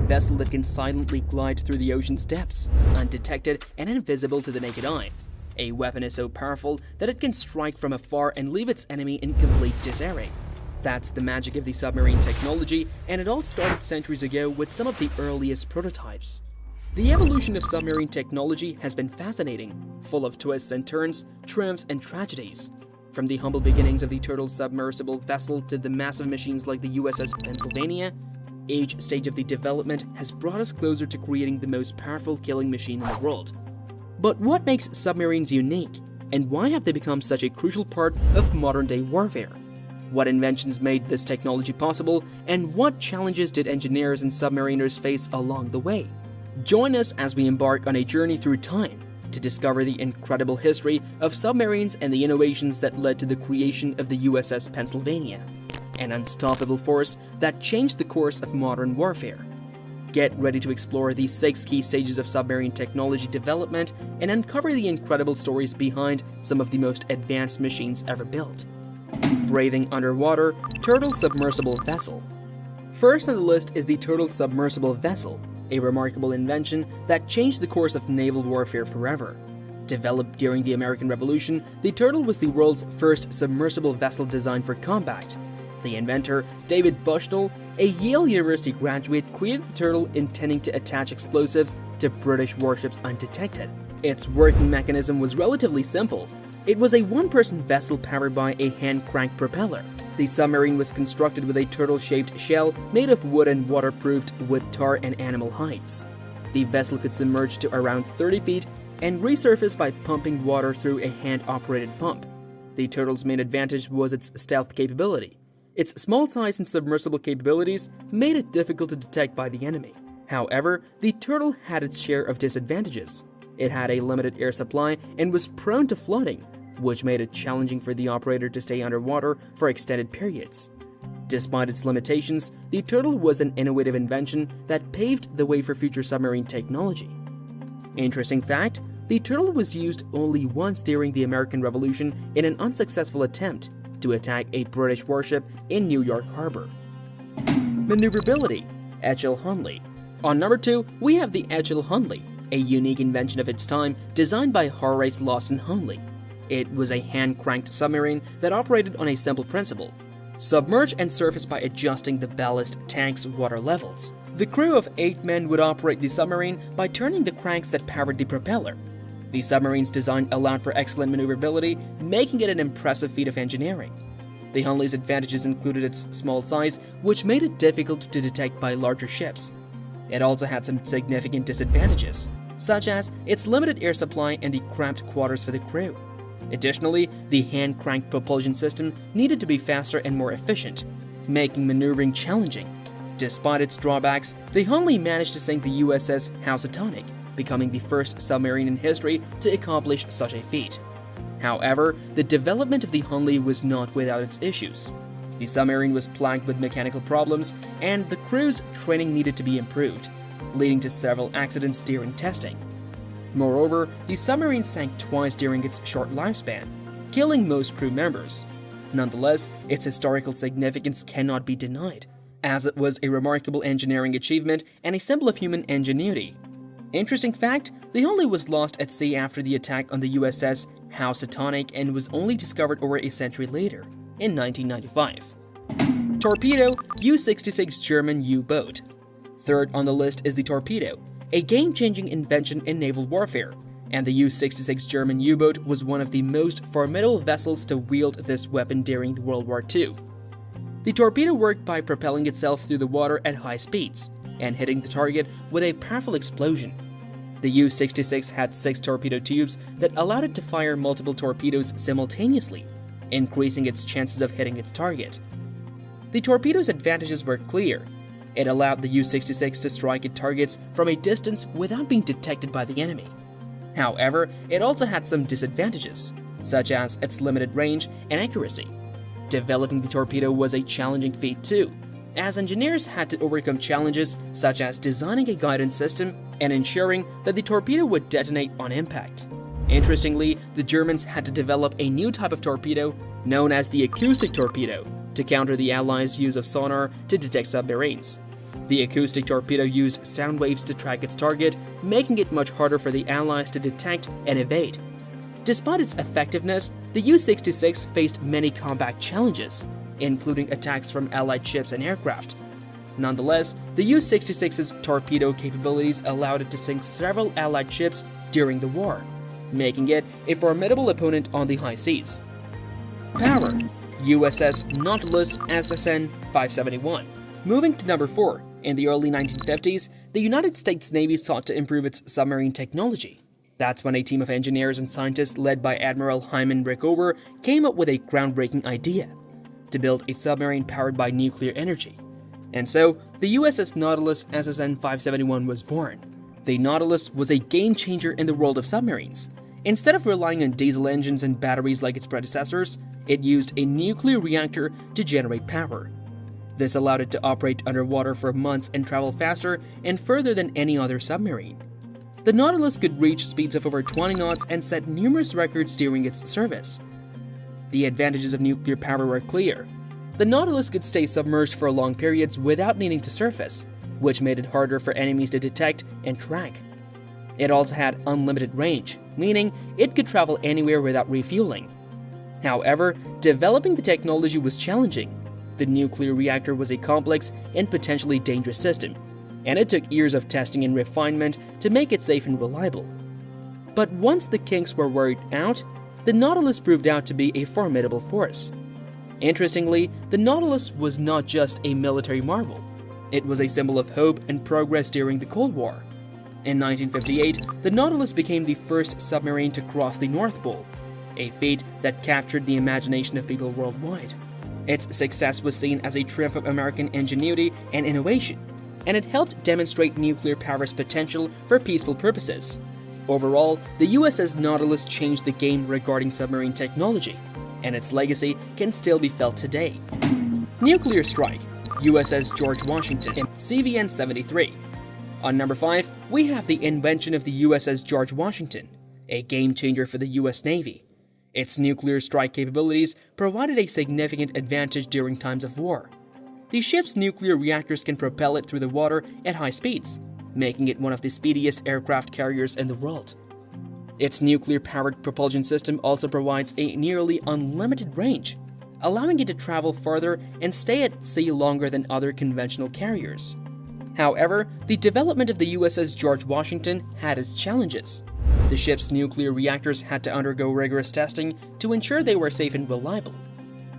vessel that can silently glide through the ocean's depths, undetected and invisible to the naked eye. A weapon is so powerful that it can strike from afar and leave its enemy in complete disarray. That's the magic of the submarine technology, and it all started centuries ago with some of the earliest prototypes. The evolution of submarine technology has been fascinating, full of twists and turns, triumphs and tragedies. From the humble beginnings of the turtle submersible vessel to the massive machines like the USS Pennsylvania, each stage of the development has brought us closer to creating the most powerful killing machine in the world. But what makes submarines unique, and why have they become such a crucial part of modern-day warfare? What inventions made this technology possible, and what challenges did engineers and submariners face along the way? Join us as we embark on a journey through time to discover the incredible history of submarines and the innovations that led to the creation of the USS Pennsylvania, an unstoppable force that changed the course of modern warfare. Get ready to explore the 6 key stages of submarine technology development and uncover the incredible stories behind some of the most advanced machines ever built. Braving underwater, turtle submersible vessel. First on the list is the turtle submersible vessel, a remarkable invention that changed the course of naval warfare forever. Developed during the American Revolution, the turtle was the world's first submersible vessel designed for combat. The inventor, David Bushnell, a Yale University graduate, created the turtle intending to attach explosives to British warships undetected. Its working mechanism was relatively simple. It was a one-person vessel powered by a hand-cranked propeller. The submarine was constructed with a turtle-shaped shell made of wood and waterproofed with tar and animal hides. The vessel could submerge to around 30 feet and resurface by pumping water through a hand-operated pump. The turtle's main advantage was its stealth capability. Its small size and submersible capabilities made it difficult to detect by the enemy. However, the turtle had its share of disadvantages. It had a limited air supply and was prone to flooding, which made it challenging for the operator to stay underwater for extended periods. Despite its limitations, the turtle was an innovative invention that paved the way for future submarine technology. Interesting fact, the turtle was used only once during the American Revolution in an unsuccessful attempt to attack a British warship in New York Harbor. Maneuverability, Hunley. On number 2, we have the Hunley, a unique invention of its time designed by Horace Lawson Hunley. It was a hand-cranked submarine that operated on a simple principle: submerge and surface by adjusting the ballast tank's water levels. The crew of 8 men would operate the submarine by turning the cranks that powered the propeller. The submarine's design allowed for excellent maneuverability, making it an impressive feat of engineering. The Hunley's advantages included its small size, which made it difficult to detect by larger ships. It also had some significant disadvantages, such as its limited air supply and the cramped quarters for the crew. Additionally, the hand-cranked propulsion system needed to be faster and more efficient, making maneuvering challenging. Despite its drawbacks, the Hunley managed to sink the USS Housatonic, becoming the first submarine in history to accomplish such a feat. However, the development of the Hunley was not without its issues. The submarine was plagued with mechanical problems, and the crew's training needed to be improved, leading to several accidents during testing. Moreover, the submarine sank twice during its short lifespan, killing most crew members. Nonetheless, its historical significance cannot be denied, as it was a remarkable engineering achievement and a symbol of human ingenuity. Interesting fact, the Hunley was lost at sea after the attack on the USS Housatonic and was only discovered over a century later, in 1995. Torpedo U66 German U-boat. Third on the list is the Torpedo, a game-changing invention in naval warfare, and the U-66 German U-boat was one of the most formidable vessels to wield this weapon during World War II. The torpedo worked by propelling itself through the water at high speeds and hitting the target with a powerful explosion. The U-66 had 6 torpedo tubes that allowed it to fire multiple torpedoes simultaneously, increasing its chances of hitting its target. The torpedo's advantages were clear. It allowed the U-66 to strike at targets from a distance without being detected by the enemy. However, it also had some disadvantages, such as its limited range and accuracy. Developing the torpedo was a challenging feat too, as engineers had to overcome challenges such as designing a guidance system and ensuring that the torpedo would detonate on impact. Interestingly, the Germans had to develop a new type of torpedo known as the acoustic torpedo to counter the Allies' use of sonar to detect submarines. The acoustic torpedo used sound waves to track its target, making it much harder for the Allies to detect and evade. Despite its effectiveness, the U-66 faced many combat challenges, including attacks from Allied ships and aircraft. Nonetheless, the U-66's torpedo capabilities allowed it to sink several Allied ships during the war, making it a formidable opponent on the high seas. Power: USS Nautilus SSN571. Moving to number 4, in the early 1950s, the United States Navy sought to improve its submarine technology. That's when a team of engineers and scientists led by Admiral Hyman Rickover came up with a groundbreaking idea: to build a submarine powered by nuclear energy. And so, the USS Nautilus SSN571 was born. The Nautilus was a game-changer in the world of submarines. Instead of relying on diesel engines and batteries like its predecessors, it used a nuclear reactor to generate power. This allowed it to operate underwater for months and travel faster and further than any other submarine. The Nautilus could reach speeds of over 20 knots and set numerous records during its service. The advantages of nuclear power were clear. The Nautilus could stay submerged for long periods without needing to surface, which made it harder for enemies to detect and track. It also had unlimited range, meaning it could travel anywhere without refueling. However, developing the technology was challenging. The nuclear reactor was a complex and potentially dangerous system, and it took years of testing and refinement to make it safe and reliable. But once the kinks were worked out, the Nautilus proved out to be a formidable force. Interestingly, the Nautilus was not just a military marvel. It was a symbol of hope and progress during the Cold War. In 1958, the Nautilus became the first submarine to cross the North Pole, a feat that captured the imagination of people worldwide. Its success was seen as a triumph of American ingenuity and innovation, and it helped demonstrate nuclear power's potential for peaceful purposes. Overall, the USS Nautilus changed the game regarding submarine technology, and its legacy can still be felt today. Nuclear strike: USS George Washington, CVN-73. On number 5, we have the invention of the USS George Washington, a game-changer for the US Navy. Its nuclear strike capabilities provided a significant advantage during times of war. The ship's nuclear reactors can propel it through the water at high speeds, making it one of the speediest aircraft carriers in the world. Its nuclear-powered propulsion system also provides a nearly unlimited range, allowing it to travel farther and stay at sea longer than other conventional carriers. However, the development of the USS George Washington had its challenges. The ship's nuclear reactors had to undergo rigorous testing to ensure they were safe and reliable.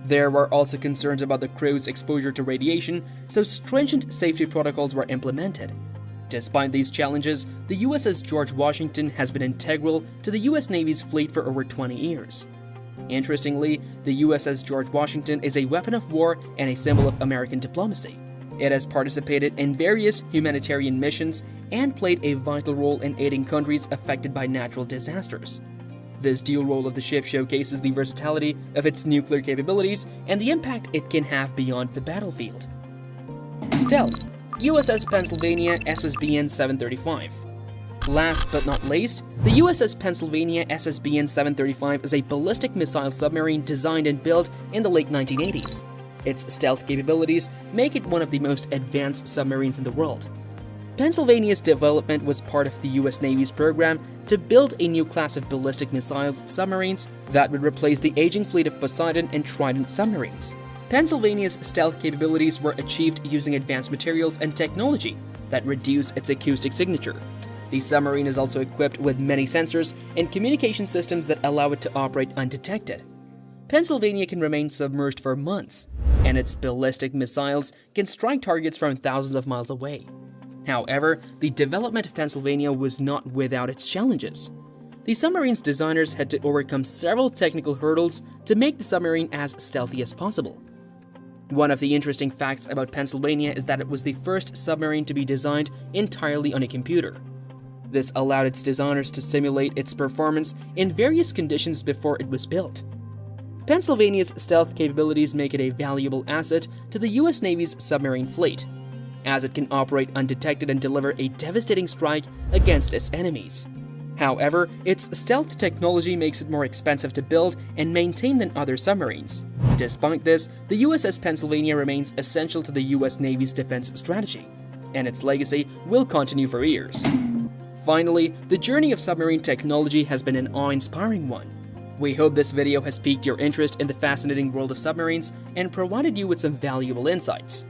There were also concerns about the crew's exposure to radiation, so stringent safety protocols were implemented. Despite these challenges, the USS George Washington has been integral to the US Navy's fleet for over 20 years. Interestingly, the USS George Washington is a weapon of war and a symbol of American diplomacy. It has participated in various humanitarian missions and played a vital role in aiding countries affected by natural disasters. This dual role of the ship showcases the versatility of its nuclear capabilities and the impact it can have beyond the battlefield. Stealth: USS Pennsylvania SSBN-735. Last but not least, the USS Pennsylvania SSBN-735 is a ballistic missile submarine designed and built in the late 1980s. Its stealth capabilities make it one of the most advanced submarines in the world. Pennsylvania's development was part of the US Navy's program to build a new class of ballistic missiles submarines that would replace the aging fleet of Poseidon and Trident submarines. Pennsylvania's stealth capabilities were achieved using advanced materials and technology that reduce its acoustic signature. The submarine is also equipped with many sensors and communication systems that allow it to operate undetected. Pennsylvania can remain submerged for months, and its ballistic missiles can strike targets from thousands of miles away. However, the development of Pennsylvania was not without its challenges. The submarine's designers had to overcome several technical hurdles to make the submarine as stealthy as possible. One of the interesting facts about Pennsylvania is that it was the first submarine to be designed entirely on a computer. This allowed its designers to simulate its performance in various conditions before it was built. Pennsylvania's stealth capabilities make it a valuable asset to the US Navy's submarine fleet, as it can operate undetected and deliver a devastating strike against its enemies. However, its stealth technology makes it more expensive to build and maintain than other submarines. Despite this, the USS Pennsylvania remains essential to the US Navy's defense strategy. and its legacy will continue for years. Finally, the journey of submarine technology has been an awe-inspiring one. We hope this video has piqued your interest in the fascinating world of submarines and provided you with some valuable insights.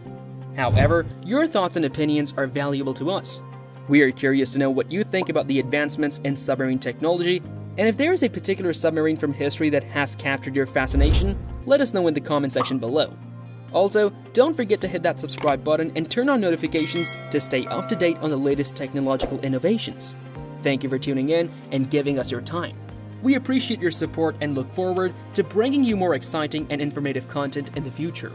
However, your thoughts and opinions are valuable to us. We are curious to know what you think about the advancements in submarine technology, and if there is a particular submarine from history that has captured your fascination, let us know in the comment section below. Also, don't forget to hit that subscribe button and turn on notifications to stay up to date on the latest technological innovations. Thank you for tuning in and giving us your time. We appreciate your support and look forward to bringing you more exciting and informative content in the future.